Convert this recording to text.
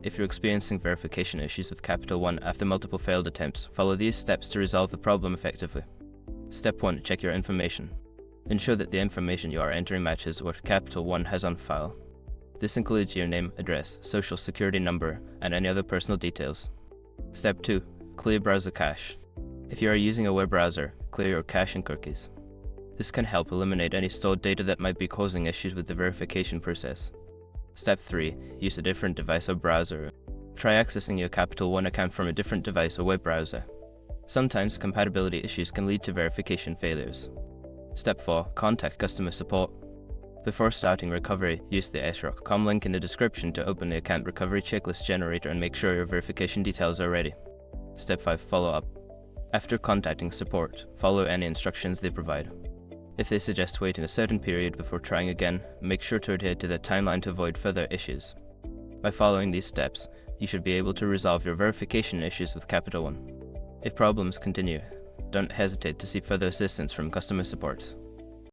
If you're experiencing verification issues with Capital One after multiple failed attempts, follow these steps to resolve the problem effectively. Step 1. Check your information. Ensure that the information you are entering matches what Capital One has on file. This includes your name, address, social security number, and any other personal details. Step 2. Clear browser cache. If you are using a web browser, clear your cache and cookies. This can help eliminate any stored data that might be causing issues with the verification process. Step 3. Use a different device or browser. Try accessing your Capital One account from a different device or web browser. Sometimes compatibility issues can lead to verification failures. Step 4. Contact customer support. Before starting recovery, use the sroc.com link in the description to open the account recovery checklist generator and make sure your verification details are ready. Step 5. Follow up. After contacting support, follow any instructions they provide. If they suggest waiting a certain period before trying again, make sure to adhere to the timeline to avoid further issues. By following these steps, you should be able to resolve your verification issues with Capital One. If problems continue, don't hesitate to seek further assistance from customer support.